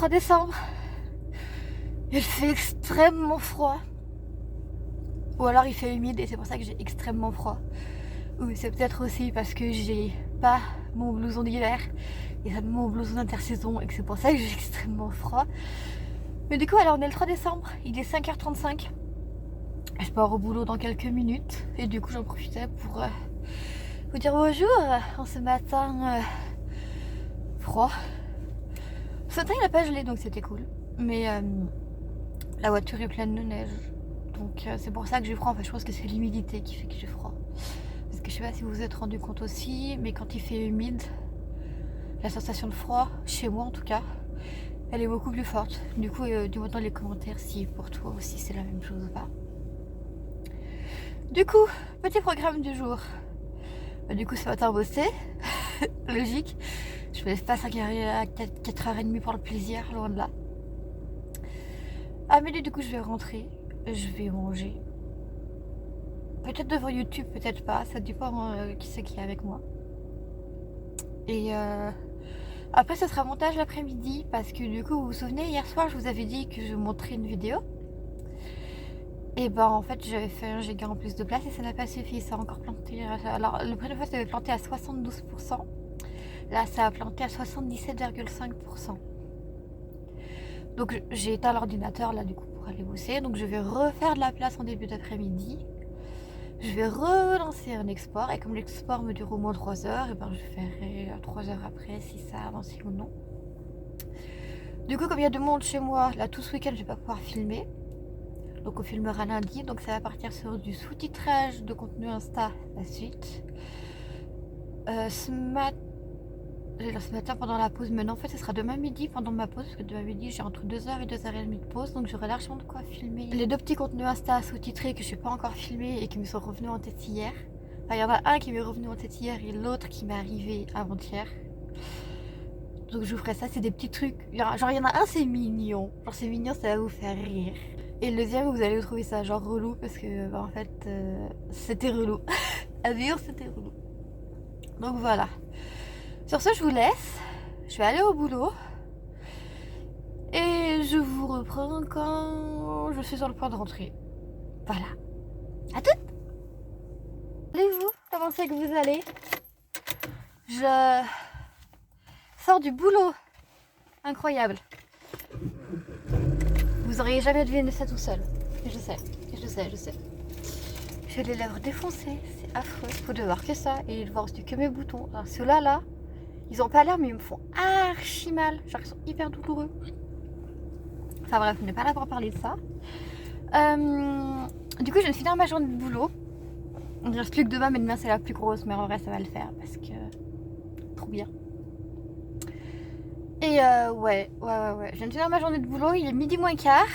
3 décembre. Il fait extrêmement froid. Ou alors il fait humide et c'est pour ça que j'ai extrêmement froid. Ou c'est peut-être aussi parce que j'ai pas mon blouson d'hiver et ça mon blouson d'intersaison et que c'est pour ça que j'ai extrêmement froid. Mais du coup, alors on est le 3 décembre, il est 5h35. Je pars au boulot dans quelques minutes et du coup j'en profitais pour vous dire bonjour en ce matin froid. Ce matin il n'a pas gelé donc c'était cool. Mais la voiture est pleine de neige. Donc c'est pour ça que j'ai froid. Enfin je pense que c'est l'humidité qui fait que j'ai froid. Parce que je sais pas si vous vous êtes rendu compte aussi, mais quand il fait humide, la sensation de froid, chez moi en tout cas, elle est beaucoup plus forte. Du coup, dis-moi dans les commentaires si pour toi aussi c'est la même chose ou pas. Du coup, petit programme du jour. Du coup, ce matin, bosser. Logique. Je me lève pas à 4h30 pour le plaisir, loin de là. À midi, du coup, je vais rentrer. Je vais manger. Peut-être devant YouTube, peut-être pas. Ça dépend qui c'est qui est avec moi. Et après, ce sera montage l'après-midi. Parce que du coup, vous vous souvenez, hier soir, je vous avais dit que je montrais une vidéo. Et ben en fait j'avais fait un giga en plus de place et ça n'a pas suffi, ça a encore planté. Alors le première fois ça avait planté à 72%, là ça a planté à 77,5%. Donc j'ai éteint l'ordinateur là du coup pour aller bosser, donc je vais refaire de la place en début d'après-midi. Je vais relancer un export et comme l'export me dure au moins 3 heures, et ben je ferai 3 heures après si ça a avancé ou non. Du coup comme il y a du monde chez moi, là tout ce week-end je vais pas pouvoir filmer. Donc on filmera lundi, donc ça va partir sur du sous-titrage de contenu Insta la suite. Ce matin pendant la pause, mais non en fait ce sera demain midi pendant ma pause, parce que demain midi j'ai entre 2h et 2h30 de pause, donc j'aurai largement de quoi filmer. Les 2 petits contenus Insta sous-titrés que je n'ai pas encore filmés et qui me sont revenus en tête hier. Enfin il y en a un qui m'est revenu en tête hier et l'autre qui m'est arrivé avant-hier. Donc je vous ferai ça, c'est des petits trucs. Genre il y en a un c'est mignon, genre c'est mignon, ça va vous faire rire. Et le deuxième, vous allez trouver ça genre relou parce que en fait c'était relou. À dire c'était relou. Donc voilà. Sur ce, je vous laisse. Je vais aller au boulot. Et je vous reprends quand je suis sur le point de rentrer. Voilà. À toutes. Allez-vous, comment c'est que vous allez? Je sors du boulot. Incroyable. Vous auriez jamais deviné ça tout seul. Je sais. J'ai les lèvres défoncées, c'est affreux. Faut de voir que ça et de voir que mes boutons. Alors ceux-là, là, ils ont pas l'air, mais ils me font archi mal. Genre ils sont hyper douloureux. Enfin bref, on n'est pas là pour parler de ça. Du coup, je viens de finir ma journée de boulot. Il ne reste plus que demain, mais demain c'est la plus grosse, mais en vrai ça va le faire parce que trop bien. Et ouais. Je viens de finir ma journée de boulot, il est midi moins quart.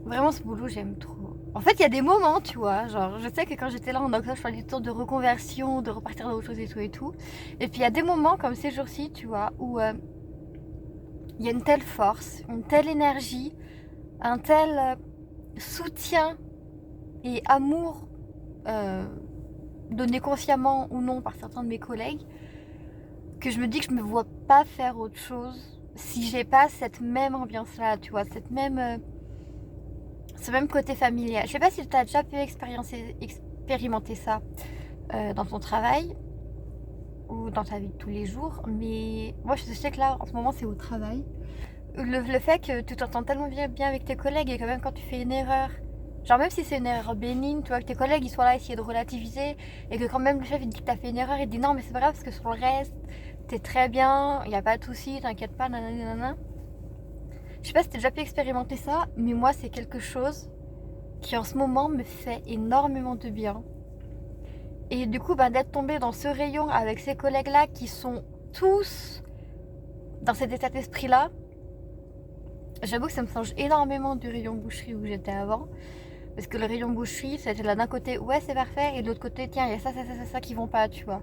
Vraiment ce boulot j'aime trop. En fait il y a des moments tu vois, genre je sais que quand j'étais là en octobre je faisais des tours de reconversion, de repartir dans autre chose et tout. Et puis il y a des moments comme ces jours-ci tu vois, où il y a une telle force, une telle énergie, un tel soutien et amour donné consciemment ou non par certains de mes collègues, que je me dis que je me vois pas faire autre chose si j'ai pas cette même ambiance là, tu vois, cette même ce même côté familial. Je sais pas si tu as déjà pu expérimenter ça dans ton travail ou dans ta vie de tous les jours, mais moi je sais que là en ce moment c'est au travail. Le fait que tu t'entends tellement bien avec tes collègues et que même quand tu fais une erreur, genre même si c'est une erreur bénigne, tu vois, que tes collègues ils soient là à essayer de relativiser et que quand même le chef il dit que t'as fait une erreur, il dit non mais c'est pas grave parce que sur le reste t'es très bien, il n'y a pas de souci, t'inquiète pas, nanana. Je sais pas si t'as déjà pu expérimenter ça, mais moi c'est quelque chose qui en ce moment me fait énormément de bien. Et du coup, d'être tombée dans ce rayon avec ces collègues-là qui sont tous dans cet état d'esprit-là, j'avoue que ça me change énormément du rayon boucherie où j'étais avant. Parce que le rayon boucherie, c'était là d'un côté, ouais c'est parfait, et de l'autre côté, tiens, il y a ça qui vont pas, tu vois.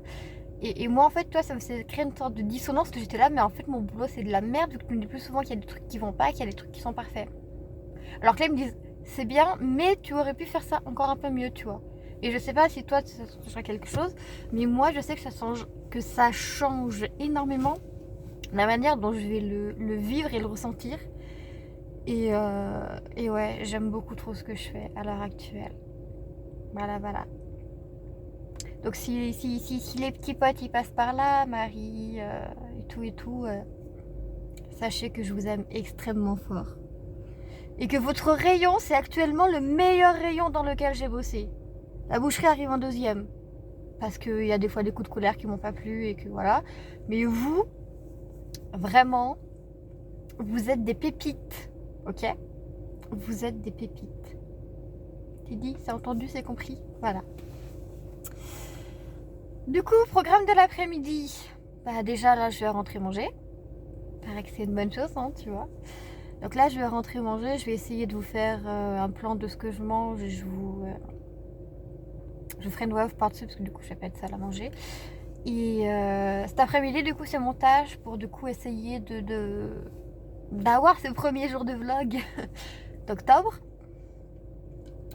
Et moi en fait, toi, ça me fait créer une sorte de dissonance que j'étais là, mais en fait mon boulot c'est de la merde, vu que tu me dis plus souvent qu'il y a des trucs qui vont pas, qu'il y a des trucs qui sont parfaits. Alors que là ils me disent, c'est bien, mais tu aurais pu faire ça encore un peu mieux, tu vois. Et je sais pas si toi ça changera quelque chose, mais moi je sais que ça change énormément la manière dont je vais le vivre et le ressentir. Et ouais, j'aime beaucoup trop ce que je fais à l'heure actuelle. Voilà, voilà. Donc si les petits potes ils passent par là, Marie et tout, sachez que je vous aime extrêmement fort. Et que votre rayon, c'est actuellement le meilleur rayon dans lequel j'ai bossé. La boucherie arrive en deuxième. Parce qu'il y a des fois des coups de colère qui m'ont pas plu et que voilà. Mais vous, vraiment, vous êtes des pépites. Ok? Vous êtes des pépites. C'est dit, c'est entendu, c'est compris? Voilà. Du coup, programme de l'après-midi. Bah déjà là, je vais rentrer manger. Paraît que c'est une bonne chose, hein, tu vois. Donc là, je vais rentrer manger. Je vais essayer de vous faire un plan de ce que je mange. Je vous ferai une voix off par-dessus parce que du coup, je vais pas être seule à manger. Et cet après-midi, du coup, c'est montage pour du coup essayer d'avoir ce premier jour de vlog d'octobre,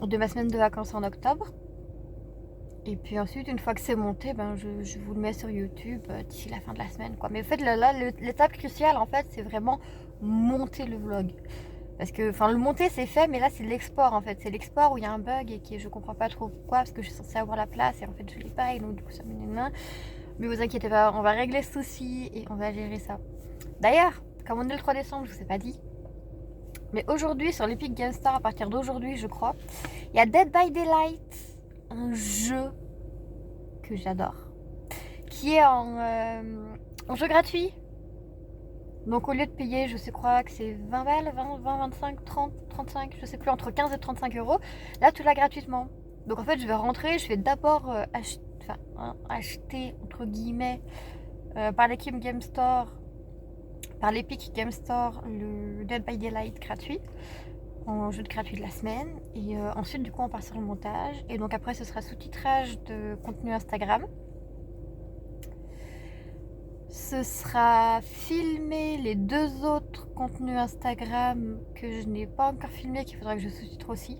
de ma semaine de vacances en octobre. Et puis ensuite, une fois que c'est monté, ben, je vous le mets sur YouTube d'ici la fin de la semaine, quoi. Mais en fait, là, l'étape cruciale, en fait, c'est vraiment monter le vlog. Parce que, enfin, le monter, c'est fait, mais là, c'est l'export, en fait. C'est l'export où il y a un bug et que je comprends pas trop pourquoi, parce que je suis censée avoir la place et en fait, je l'ai pas, et donc du coup, ça m'énerve. Mais vous inquiétez pas, on va régler ce souci et on va gérer ça. D'ailleurs, comme on est le 3 décembre, je vous ai pas dit, mais aujourd'hui, sur l'Epic Game Store, à partir d'aujourd'hui, je crois, il y a Dead by Daylight, un jeu que j'adore, qui est en jeu gratuit. Donc au lieu de payer, je sais crois que c'est 20 balles, 20, 25, 30, 35, je sais plus, entre 15 et 35 euros, là tu l'as gratuitement. Donc en fait je vais rentrer, je vais d'abord acheter entre guillemets par l'Epic Game Store, le Dead by Daylight gratuit, en jeu de gratuit de la semaine. Et ensuite du coup on part sur le montage. Et donc après ce sera sous-titrage de contenu Instagram. Ce sera filmer les 2 autres contenus Instagram que je n'ai pas encore filmé, qu'il faudra que je sous-titre aussi.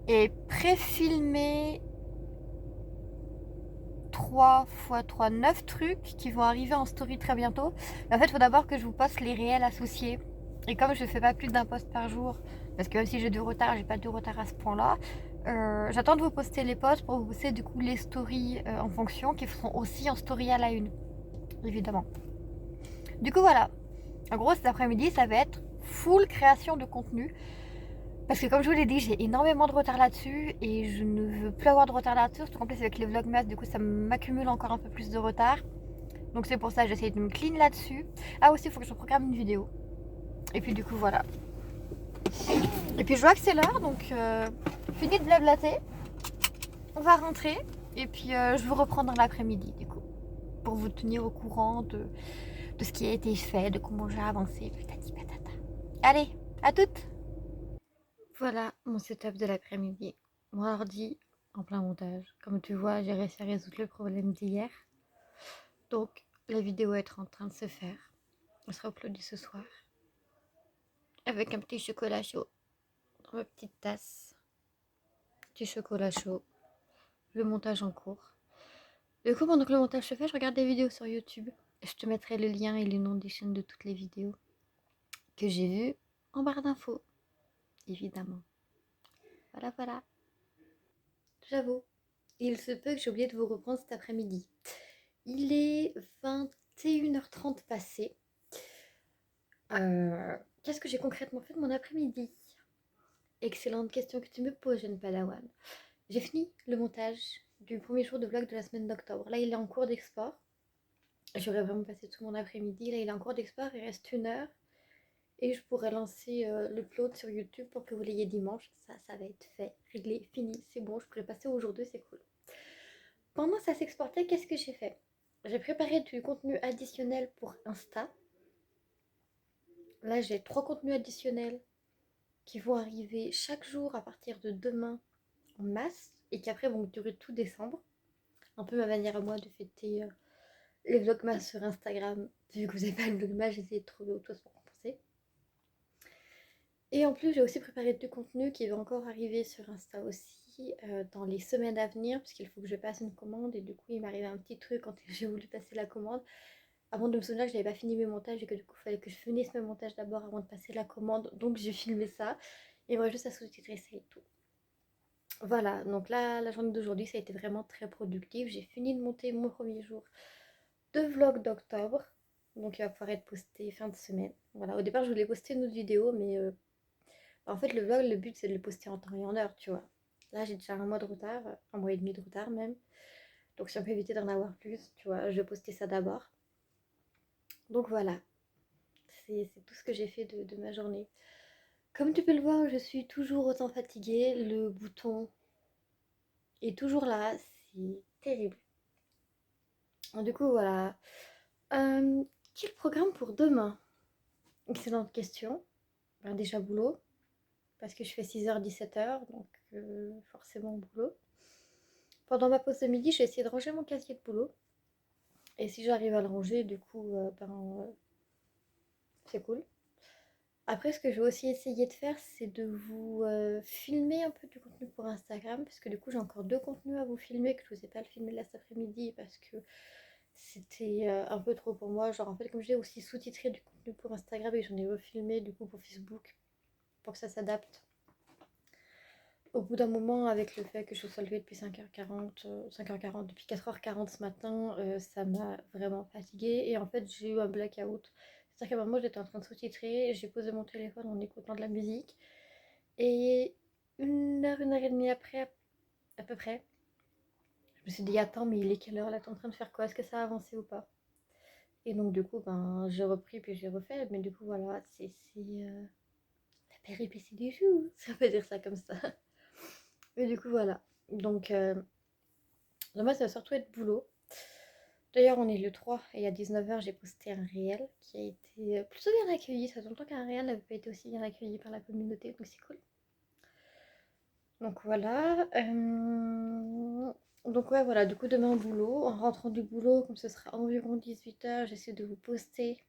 Et pré-filmer 3 x 3, 9 trucs qui vont arriver en story très bientôt. Mais en fait, il faut d'abord que je vous poste les réels associés. Et comme je ne fais pas plus d'un post par jour, parce que même si j'ai du retard, j'ai pas de retard à ce point-là, j'attends de vous poster les posts pour vous poster du coup les stories en fonction, qui seront aussi en story à la une, évidemment. Du coup voilà, en gros cet après-midi ça va être full création de contenu. Parce que comme je vous l'ai dit, j'ai énormément de retard là-dessus et je ne veux plus avoir de retard là-dessus. Surtout en plus avec les vlogmas, du coup ça m'accumule encore un peu plus de retard. Donc c'est pour ça que j'essaie de me clean là-dessus. Ah aussi il faut que je programme une vidéo. Et puis du coup voilà. Et puis je vois que c'est l'heure, donc fini de blablater. On va rentrer et puis je vous reprends dans l'après-midi du coup. Pour vous tenir au courant de ce qui a été fait, de comment j'ai avancé, patati patata. Allez, à toutes! Voilà mon setup de l'après-midi. Mon ordi en plein montage. Comme tu vois, j'ai réussi à résoudre le problème d'hier. Donc, la vidéo est en train de se faire. Elle sera uploadée ce soir. Avec un petit chocolat chaud dans ma petite tasse. Petit chocolat chaud. Le montage en cours. Du coup, pendant que le montage se fait, je regarde des vidéos sur YouTube. Je te mettrai le lien et les noms des chaînes de toutes les vidéos que j'ai vues en barre d'infos. Évidemment. Voilà, voilà. J'avoue, il se peut que j'ai oublié de vous reprendre cet après-midi. Il est 21h30 passé. Qu'est-ce que j'ai concrètement fait de mon après-midi? Excellente question que tu me poses, jeune padawan. J'ai fini le montage du premier jour de vlog de la semaine d'octobre. Là, il est en cours d'export. J'aurais vraiment passé tout mon après-midi. Là, il est en cours d'export. Il reste 1 heure. Et je pourrais lancer l'upload sur YouTube pour que vous l'ayez dimanche. Ça va être fait, réglé, fini. C'est bon, je pourrais passer aujourd'hui, c'est cool. Pendant que ça s'exportait, qu'est-ce que j'ai fait? J'ai préparé du contenu additionnel pour Insta. Là, j'ai 3 contenus additionnels qui vont arriver chaque jour à partir de demain en masse et qui après vont durer tout décembre. Un peu ma manière à moi de fêter les vlogmas sur Instagram. Vu que vous n'avez pas le vlogmas, j'ai essayé de trouver autre chose pour compenser. Et en plus, j'ai aussi préparé du contenu qui va encore arriver sur Insta aussi dans les semaines à venir, puisqu'il faut que je passe une commande. Et du coup, il m'est arrivé un petit truc quand j'ai voulu passer la commande. Avant de me souvenir que je n'avais pas fini mes montages et que du coup, il fallait que je finisse mes montages d'abord avant de passer la commande. Donc, j'ai filmé ça. Et moi, juste à sous-titrer ça et tout. Voilà, donc là, la journée d'aujourd'hui, ça a été vraiment très productif. J'ai fini de monter mon premier jour de vlog d'octobre. Donc, il va pouvoir être posté fin de semaine. Voilà, au départ, je voulais poster une autre vidéo, mais en fait, le vlog, le but, c'est de le poster en temps et en heure, tu vois. Là, j'ai déjà un mois de retard, un mois et demi de retard même. Donc, si on peut éviter d'en avoir plus, tu vois, je vais poster ça d'abord. Donc, voilà, c'est tout ce que j'ai fait de ma journée. Comme tu peux le voir, je suis toujours autant fatiguée. Le bouton est toujours là. C'est terrible. Du coup, voilà. Quel programme pour demain? Excellente question. Ben, déjà, boulot. Parce que je fais 6h, 17h. Donc, forcément, boulot. Pendant ma pause de midi, j'ai essayé de ranger mon casier de boulot. Et si j'arrive à le ranger, du coup, c'est cool. Après, ce que je vais aussi essayer de faire, c'est de vous filmer un peu du contenu pour Instagram. Parce que du coup, j'ai encore 2 contenus à vous filmer que je vous ai pas le filmé là cet après-midi. Parce que c'était un peu trop pour moi. Genre, en fait, comme j'ai aussi sous-titré du contenu pour Instagram et j'en ai refilmé du coup pour Facebook. Pour que ça s'adapte. Au bout d'un moment, avec le fait que je sois levée depuis 5h40, 5h40, depuis 4h40 ce matin, ça m'a vraiment fatiguée. Et en fait, j'ai eu un blackout. C'est-à-dire qu'à un moment, j'étais en train de sous-titrer, j'ai posé mon téléphone en écoutant de la musique. Et une heure et demie après, à peu près, je me suis dit, attends, mais il est quelle heure là? T'es en train de faire quoi? Est-ce que ça a avancé ou pas? Et donc, du coup, ben, j'ai repris puis j'ai refait. Mais du coup, voilà, c'est la péripétie du jour. Ça peut dire ça comme ça. Mais du coup, voilà. Donc, moi, ça va surtout être boulot. D'ailleurs, on est le 3 et à 19h, j'ai posté un réel qui a été plutôt bien accueilli. Ça fait longtemps qu'un réel n'avait pas été aussi bien accueilli par la communauté, donc c'est cool. Donc voilà. Donc ouais, voilà, du coup, demain au boulot. En rentrant du boulot, comme ce sera environ 18h, j'essaie de vous poster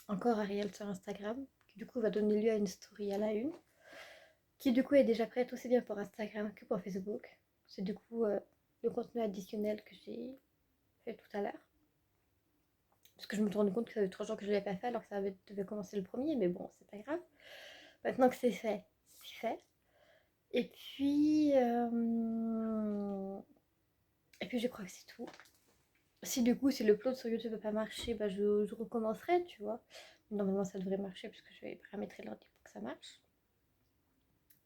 encore un réel sur Instagram, qui du coup va donner lieu à une story à la une, qui du coup est déjà prête aussi bien pour Instagram que pour Facebook. C'est du coup le contenu additionnel que j'ai fait tout à l'heure. Parce que je me suis rendu compte que ça faisait 3 jours que je ne l'avais pas fait alors que ça devait commencer le premier, mais bon, c'est pas grave. Maintenant que c'est fait, c'est fait. Et puis, je crois que c'est tout. Si du coup, si le upload sur YouTube ne va pas marcher, bah, je recommencerai, tu vois. Normalement, ça devrait marcher parce que je vais paramétrer l'ordi pour que ça marche.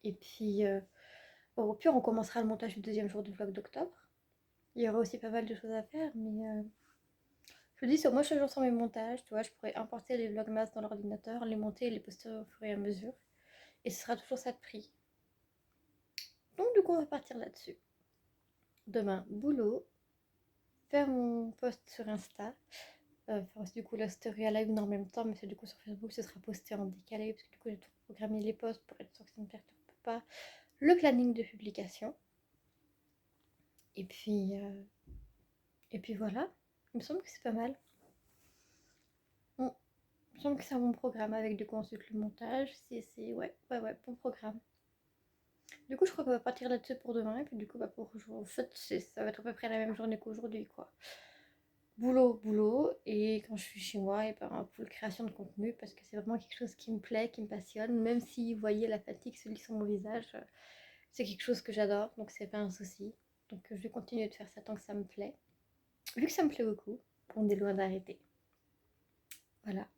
Et puis, au pire, on commencera le montage du deuxième jour du vlog d'octobre. Il y aura aussi pas mal de choses à faire, mais je me dis, moi je suis toujours sur mes montages, tu vois, je pourrais importer les vlogmas dans l'ordinateur, les monter et les poster au fur et à mesure. Et ce sera toujours ça de prix. Donc du coup, on va partir là-dessus. Demain, boulot, faire mon post sur Insta, faire aussi du coup la story à live en même temps, mais c'est du coup sur Facebook, ce sera posté en décalé, parce que du coup j'ai tout programmé les posts pour être sûr que ça ne perturbe pas le planning de publication. Et puis, voilà, il me semble que c'est pas mal. Bon, il me semble que c'est un bon programme avec du coup ensuite le montage, ouais, bon programme. Du coup, je crois qu'on va partir là-dessus pour demain. Et puis, du coup, bah, pour aujourd'hui, en fait, ça va être à peu près la même journée qu'aujourd'hui, quoi. Boulot, boulot. Et quand je suis chez moi, et ben, full création de contenu. Parce que c'est vraiment quelque chose qui me plaît, qui me passionne. Même si vous voyez la fatigue se lit sur mon visage, c'est quelque chose que j'adore. Donc, c'est pas un souci. Donc, je vais continuer de faire ça tant que ça me plaît. Vu que ça me plaît beaucoup, on est loin d'arrêter. Voilà.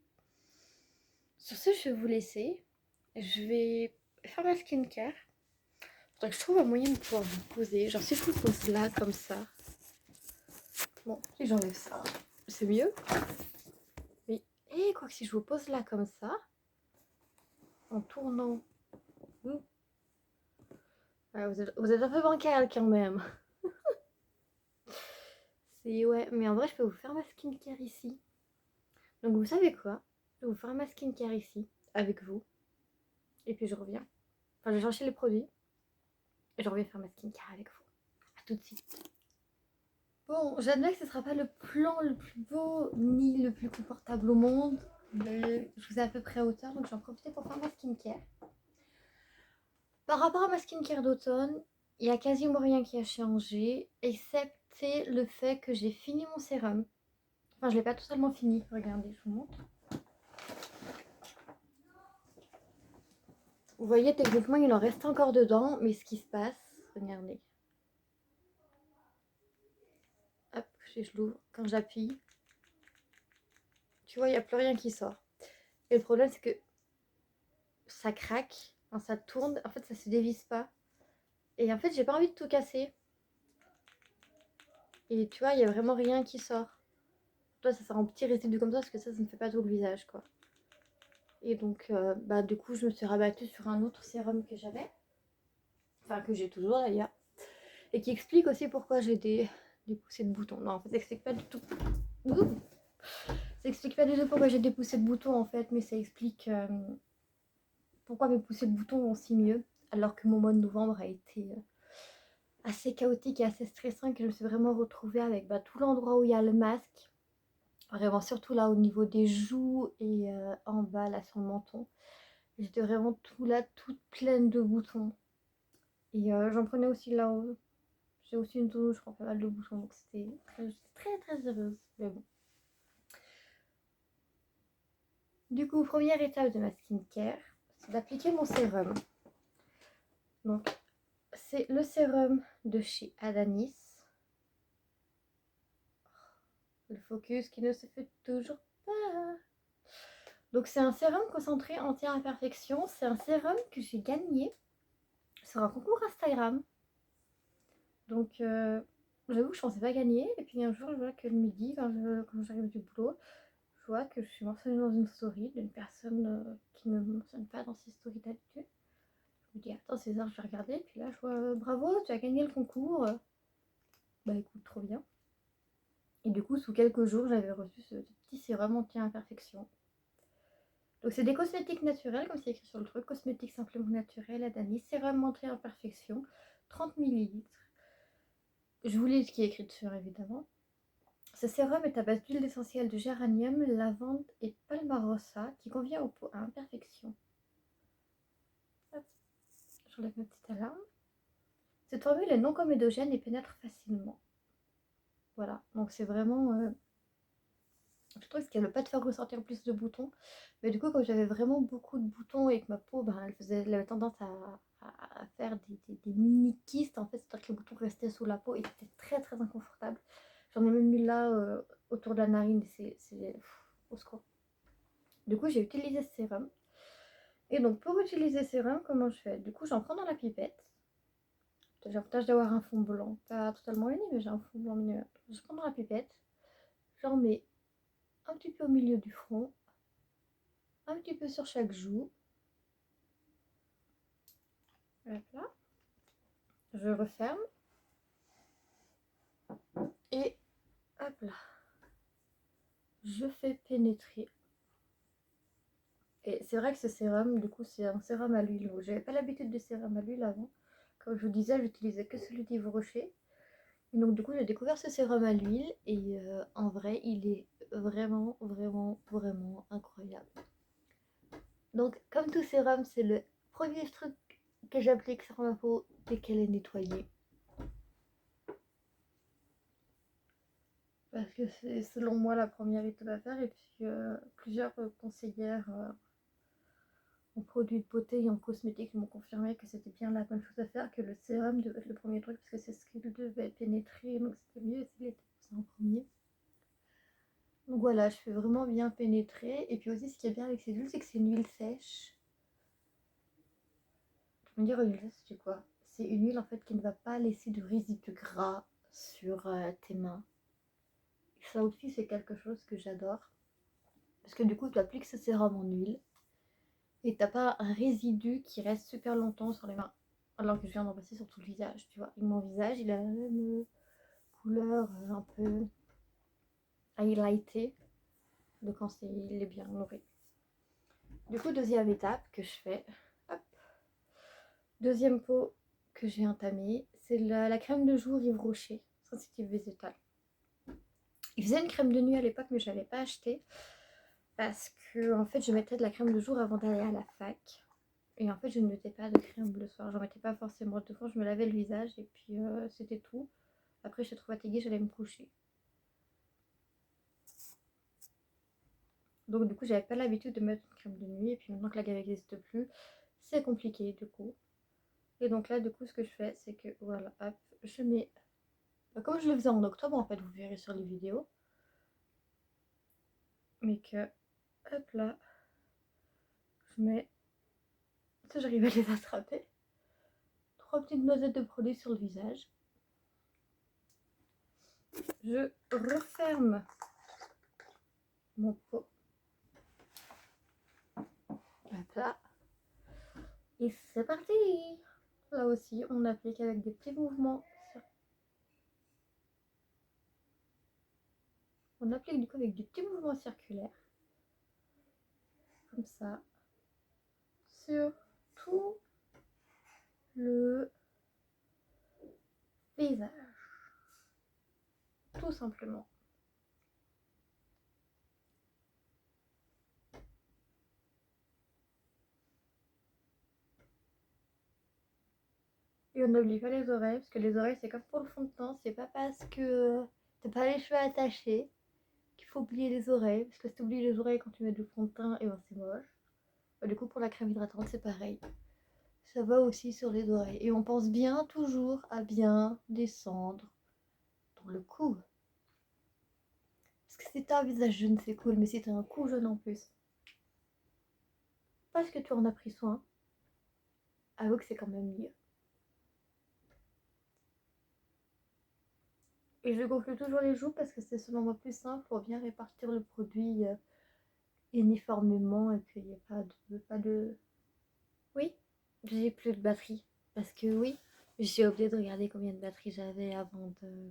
Sur ce, je vais vous laisser. Je vais faire ma skincare. Faudrait que je trouve un moyen de pouvoir vous poser. Genre, si je vous pose là, comme ça. Bon, si j'enlève ça, c'est mieux. Mais, quoi que si je vous pose là, comme ça, en tournant. Ouais, vous êtes un peu bancal quand même. Ouais, mais en vrai, je peux vous faire ma skincare ici. Donc, vous savez quoi? Je vais vous faire ma skincare ici, avec vous. Et puis, je reviens. Enfin, je vais chercher les produits. Et je reviens faire ma skincare avec vous. A tout de suite. Bon, j'admets que ce sera pas le plan le plus beau ni le plus confortable au monde. Je vous ai à peu près à hauteur, donc j'en profite pour faire ma skincare. Par rapport à ma skincare d'automne, il n'y a quasiment rien qui a changé, excepté le fait que j'ai fini mon sérum. Enfin, je l'ai pas totalement fini. Regardez, je vous montre. Vous voyez, techniquement, il en reste encore dedans, mais ce qui se passe, regardez. Hop, je l'ouvre. Quand j'appuie, tu vois, il n'y a plus rien qui sort. Et le problème, c'est que ça craque, enfin, ça tourne, en fait, ça se dévisse pas. Et en fait, j'ai pas envie de tout casser. Et tu vois, il y a vraiment rien qui sort. Toi, ça sort en petit résidu comme ça, parce que ça ne fait pas tout le visage, quoi. Et donc, bah, du coup, je me suis rabattue sur un autre sérum que j'avais. Enfin, que j'ai toujours d'ailleurs. Et qui explique aussi pourquoi j'ai des poussées de boutons. Non, en fait, ça explique pas du tout. Ça explique pas du tout pourquoi j'ai des poussées de boutons, en fait, mais ça explique pourquoi mes poussées de boutons vont si mieux. Alors que mon mois de novembre a été assez chaotique et assez stressant, que je me suis vraiment retrouvée avec tout l'endroit où il y a le masque. Vraiment, surtout là au niveau des joues et en bas, là sur le menton. J'étais vraiment tout là, toute pleine de boutons. Et j'en prenais aussi là-haut. J'ai aussi une zone où je prends pas mal de boutons, donc j'étais très heureuse. Mais bon. Du coup, première étape de ma skincare, c'est d'appliquer mon sérum. Donc, c'est le sérum de chez Adanis. Le focus qui ne se fait toujours pas. Donc, c'est un sérum concentré anti-imperfection. C'est un sérum que j'ai gagné sur un concours Instagram. Donc, j'avoue que je pensais pas gagner. Et puis un jour, je vois que le midi, quand j'arrive du boulot, je vois que je suis mentionnée dans une story d'une personne qui ne me mentionne pas dans ses stories d'habitude. Je me dis, attends, César, je vais regarder. Puis là, je vois, bravo, tu as gagné le concours. Bah écoute, trop bien. Et du coup, sous quelques jours, j'avais reçu ce petit sérum anti-imperfection. Donc, c'est des cosmétiques naturels, comme c'est écrit sur le truc. Cosmétiques simplement naturels, Adanis, sérum anti-imperfection, 30 ml. Je vous lis ce qui est écrit dessus, évidemment. Ce sérum est à base d'huile essentielle de géranium, lavande et palmarosa qui convient aux peaux à imperfection. Hop, j'enlève ma petite alarme. Cette formule est non comédogène et pénètre facilement. Voilà, donc c'est vraiment... je trouve qu'elle ne veut pas te faire ressentir plus de boutons. Mais du coup, comme j'avais vraiment beaucoup de boutons et que ma peau, elle avait tendance à faire des mini kystes, en fait, c'est-à-dire que les boutons restaient sous la peau et c'était très inconfortable. J'en ai même mis là autour de la narine, c'est au secours. Du coup, j'ai utilisé ce sérum. Et donc, pour utiliser ce sérum, comment je fais? Du coup, j'en prends dans la pipette. J'ai l'avantage d'avoir un fond blanc, pas totalement uni, mais j'ai un fond blanc miniature. Je prends dans la pipette, j'en mets un petit peu au milieu du front, un petit peu sur chaque joue. Hop là. Je referme. Et hop là. Je fais pénétrer. Et c'est vrai que ce sérum, du coup, c'est un sérum à l'huile. J'avais pas l'habitude de sérum à l'huile avant. Comme je vous disais, j'utilisais que celui d'Yves Rocher. Et donc, du coup, j'ai découvert ce sérum à l'huile. Et en vrai, il est vraiment incroyable. Donc, comme tout sérum, c'est le premier truc que j'applique sur ma peau dès qu'elle est nettoyée. Parce que c'est selon moi la première étape à faire. Et puis, plusieurs conseillères en produits de beauté et en cosmétiques m'ont confirmé que c'était bien la bonne chose à faire, que le sérum devait être le premier truc parce que c'est ce qui devait pénétrer, donc c'était mieux s'il était poussé en premier. Donc voilà, je fais vraiment bien pénétrer. Et puis aussi, ce qui est bien avec ces huiles, c'est que c'est une huile sèche. Je veux dire, une huile sèche, c'est quoi? C'est une huile en fait qui ne va pas laisser de résidus gras sur tes mains. Et ça aussi, c'est quelque chose que j'adore. Parce que du coup, tu appliques ce sérum en huile et t'as pas un résidu qui reste super longtemps sur les mains. Alors que je viens d'en passer sur tout le visage, tu vois. Et mon visage, il a la même couleur un peu highlightée de quand il est bien nourri. Du coup, deuxième étape que je fais, hop. Deuxième pot que j'ai entamé, c'est la crème de jour Yves Rocher, sensitive végétale. Il faisait une crème de nuit à l'époque, mais je ne l'avais pas achetée. parce que en fait je mettais de la crème de jour avant d'aller à la fac. Et en fait je ne mettais pas de crème le soir, j'en mettais pas forcément devant, je me lavais le visage et puis c'était tout. Après j'étais trop fatiguée, j'allais me coucher. Donc du coup j'avais pas l'habitude de mettre une crème de nuit et puis maintenant que la gamme n'existe plus, c'est compliqué du coup. Et donc là du coup ce que je fais c'est que voilà, hop, je mets, comme je le faisais en octobre en fait, vous verrez sur les vidéos. Mais que, hop là, je mets, ça j'arrive à les attraper, 3 petites noisettes de produit sur le visage. Je referme mon pot. Hop là. Et c'est parti. Là aussi, on applique avec des petits mouvements. On applique du coup avec des petits mouvements circulaires. Comme ça. Sur tout le visage. Tout simplement. Et on n'oublie pas les oreilles, parce que les oreilles c'est comme pour le fond de teint, c'est pas parce que t'as pas les cheveux attachés qu'il faut oublier les oreilles, parce que si tu oublies les oreilles quand tu mets du fond de teint, et ben c'est moche. Du coup pour la crème hydratante c'est pareil, ça va aussi sur les oreilles. Et on pense bien toujours à bien descendre dans le cou. Parce que si t'as un visage jeune c'est cool, mais si t'as un cou jeune en plus, parce que tu en as pris soin, avoue que c'est quand même mieux. Et je gonfle toujours les joues parce que c'est selon moi plus simple pour bien répartir le produit uniformément et qu'il n'y ait pas de... Oui, j'ai plus de batterie. Parce que oui, j'ai oublié de regarder combien de batterie j'avais avant de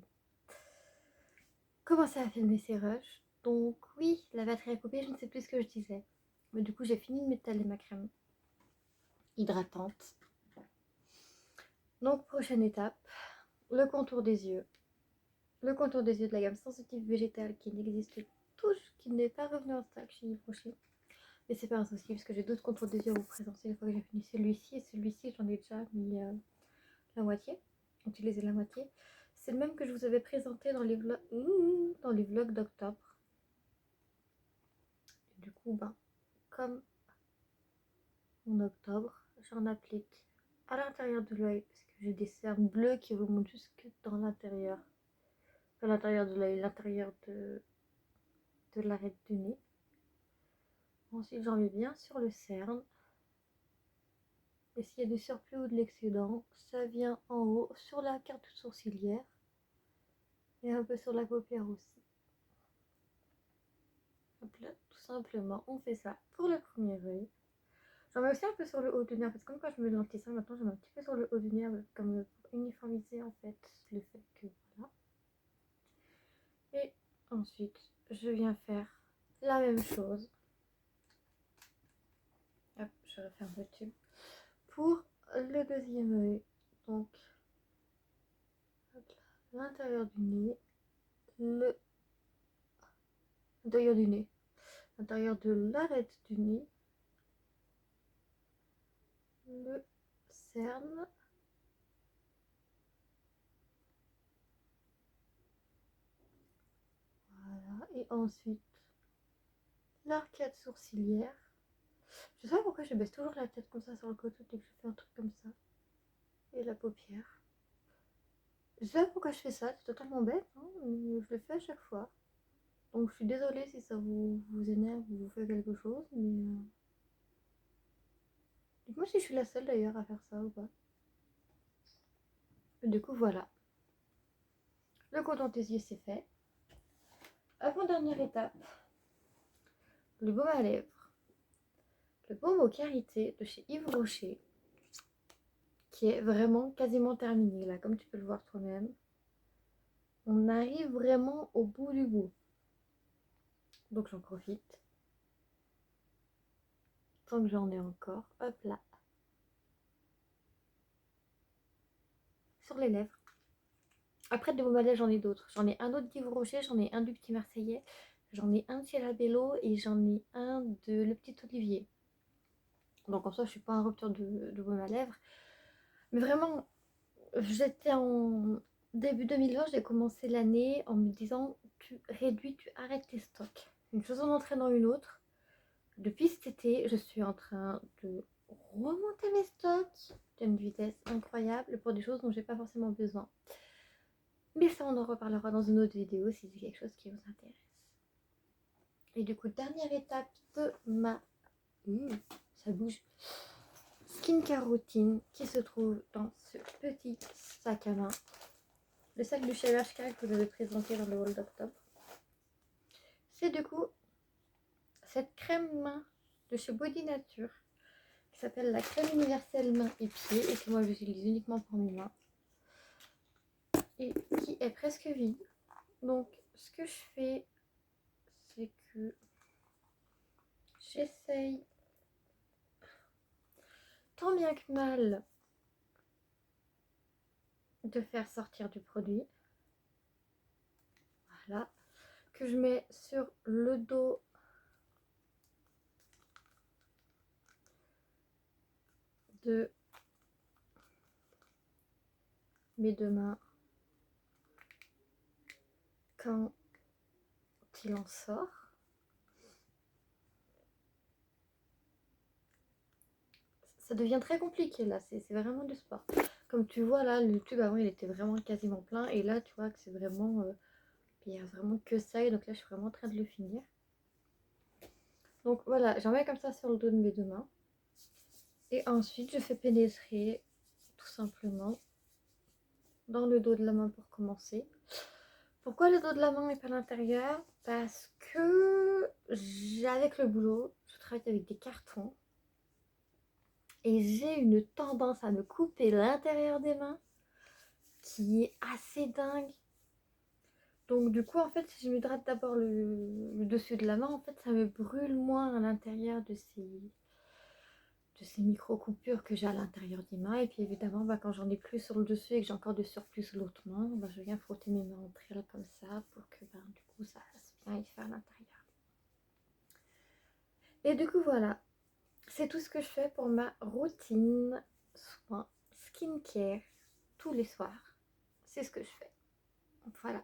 commencer à filmer ces rushs. Donc oui, la batterie a coupé, je ne sais plus ce que je disais. Mais du coup, j'ai fini de m'étaler ma crème hydratante. Donc prochaine étape, le contour des yeux. Le contour des yeux de la gamme sensitive végétale qui n'existe toujours, qui n'est pas revenu en stock chez Yves Rocher. Mais c'est pas un souci parce que j'ai d'autres contours des yeux à vous présenter une fois que j'ai fini celui-ci. Et celui-ci, j'en ai déjà mis la moitié, utilisé la moitié. C'est le même que je vous avais présenté dans les vlogs d'octobre. Du coup, ben, comme en octobre, j'en applique à l'intérieur de l'œil parce que j'ai des cernes bleues qui remontent jusque dans l'intérieur. À l'intérieur de l'œil, l'intérieur de l'arête du nez. Ensuite, j'en mets bien sur le cerne. Et s'il y a du surplus ou de l'excédent, ça vient en haut sur la carte sourcilière et un peu sur la paupière aussi. Hop là, tout simplement, on fait ça pour le premier œil. J'en mets aussi un peu sur le haut du nez, parce que comme quand je mets l'anti-cerne, maintenant je mets un petit peu sur le haut du nez, comme pour uniformiser en fait le fait que voilà. Et ensuite, je viens faire la même chose. Hop, je referme le tube. Pour le deuxième œil, donc l'intérieur du nez, l'intérieur du nez, l'intérieur de l'arête du nez, le cerne, voilà, et ensuite l'arcade sourcilière. Je sais pas pourquoi je baisse toujours la tête comme ça sur le côté dès que je fais un truc comme ça. Et la paupière. Je sais pas pourquoi je fais ça, c'est totalement bête, hein, mais je le fais à chaque fois. Donc je suis désolée si ça vous énerve ou vous fait quelque chose, mais... Dites-moi si je suis la seule d'ailleurs à faire ça ou pas. Et du coup voilà. Le contour des yeux c'est fait. Avant-dernière étape. Le baume à lèvres. Le baume aux carités de chez Yves Rocher. Qui est vraiment quasiment terminé là, comme tu peux le voir toi-même. On arrive vraiment au bout du bout. Donc j'en profite. Tant que j'en ai encore. Hop là. Sur les lèvres. Après de baume à lèvres, j'en ai d'autres. J'en ai un autre d'Yves Rocher, j'en ai un du Petit Marseillais. J'en ai un de chez Labello et j'en ai un de Le Petit Olivier. Donc en soi, je suis pas en rupture de baume à lèvres. Mais vraiment, j'étais en début 2020, j'ai commencé l'année en me disant tu réduis, tu arrêtes tes stocks. Une chose en entraînant une autre. Depuis cet été, je suis en train de remonter mes stocks d'une vitesse incroyable pour des choses dont j'ai pas forcément besoin. Mais ça, on en reparlera dans une autre vidéo si c'est quelque chose qui vous intéresse. Et du coup, dernière étape de ma... ça bouge. Skincare routine qui se trouve dans ce petit sac à main. Le sac du chez Bershka que je vous avais présenté dans le haul d'octobre. C'est du coup cette crème main de chez Body Nature qui s'appelle la crème universelle main et pieds et que moi j'utilise uniquement pour mes mains et qui est presque vide. Donc ce que je fais, c'est que j'essaye tant bien que mal de faire sortir du produit. Voilà. Que je mets sur le dos de mes deux mains quand il en sort. Ça devient très compliqué là, c'est vraiment du sport. Comme tu vois là, le tube avant il était vraiment quasiment plein et là tu vois que c'est vraiment... il n'y a vraiment que ça et donc là je suis vraiment en train de le finir. Donc voilà, j'en mets comme ça sur le dos de mes deux mains. Et ensuite je fais pénétrer tout simplement dans le dos de la main pour commencer. Pourquoi le dos de la main et pas l'intérieur? Parce que avec le boulot, je travaille avec des cartons. Et j'ai une tendance à me couper l'intérieur des mains qui est assez dingue. Donc du coup en fait si je m'hydrate d'abord le dessus de la main, en fait ça me brûle moins à l'intérieur de ces micro coupures que j'ai à l'intérieur des mains. Et puis évidemment quand j'en ai plus sur le dessus et que j'ai encore de surplus sur l'autre main, je viens frotter mes mains entre elles comme ça pour que du coup ça fasse bien effet à l'intérieur. Et du coup voilà, c'est tout ce que je fais pour ma routine soin skincare tous les soirs. C'est ce que je fais. Voilà.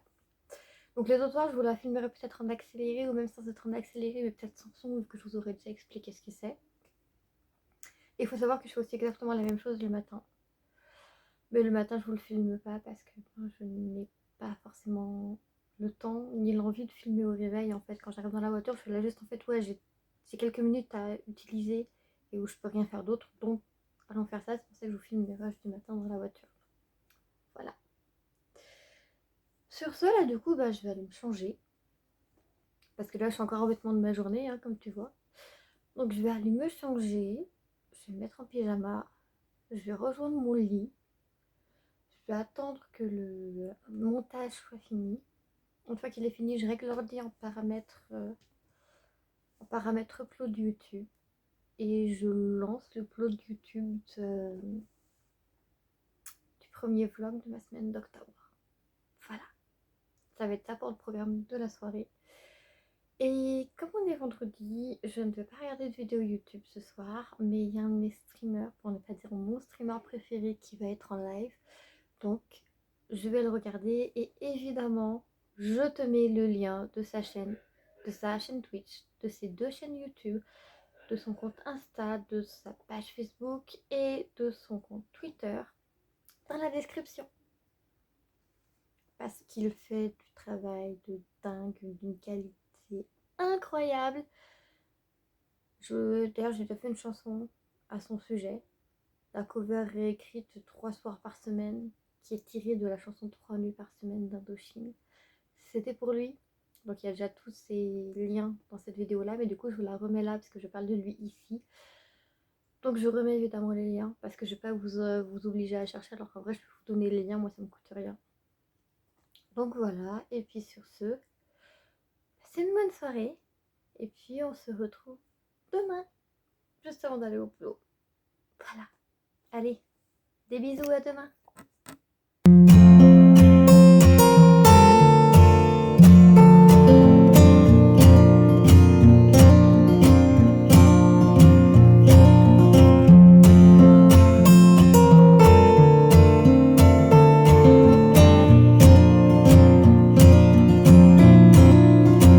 Donc les autres soirs, je vous la filmerai peut-être en accéléré ou même sans être en accéléré, mais peut-être sans son, vu que je vous aurais déjà expliqué ce que c'est. Et il faut savoir que je fais aussi exactement la même chose le matin. Mais le matin, je vous le filme pas parce que moi, je n'ai pas forcément le temps ni l'envie de filmer au réveil. En fait, quand j'arrive dans la voiture, je fais là juste en fait, ouais, j'ai quelques minutes à utiliser et où je peux rien faire d'autre. Donc, allons faire ça. C'est pour ça que je vous filme les rushs du matin dans la voiture. Voilà. Sur ce, là, du coup, je vais aller me changer. Parce que là, je suis encore en vêtements de ma journée, hein, comme tu vois. Donc, je vais aller me changer. Je vais me mettre en pyjama. Je vais rejoindre mon lit. Je vais attendre que le montage soit fini. Une fois qu'il est fini, je règle l'ordi en paramètres upload YouTube. Et je lance le upload YouTube du premier vlog de ma semaine d'octobre. Voilà. Ça va être ça pour le programme de la soirée. Et comme on est vendredi, je ne vais pas regarder de vidéo YouTube ce soir, mais il y a un de mes streamers, pour ne pas dire mon streamer préféré, qui va être en live. Donc, je vais le regarder et évidemment, je te mets le lien de sa chaîne Twitch, de ses deux chaînes YouTube, de son compte Insta, de sa page Facebook et de son compte Twitter dans la description. Parce qu'il fait du travail de dingue, d'une qualité incroyable. D'ailleurs, j'ai déjà fait une chanson à son sujet. La cover réécrite 3 soirs par semaine, qui est tirée de la chanson 3 nuits par semaine d'Indochine. C'était pour lui. Donc il y a déjà tous ces liens dans cette vidéo là, mais du coup je vous la remets là parce que je parle de lui ici. Donc je remets évidemment les liens parce que je ne vais pas vous obliger à chercher, alors qu'en vrai je vais vous donner les liens, moi ça me coûte rien. Donc voilà, et puis sur ce, c'est une bonne soirée. Et puis on se retrouve demain, juste avant d'aller au boulot. Voilà. Allez, des bisous, à demain.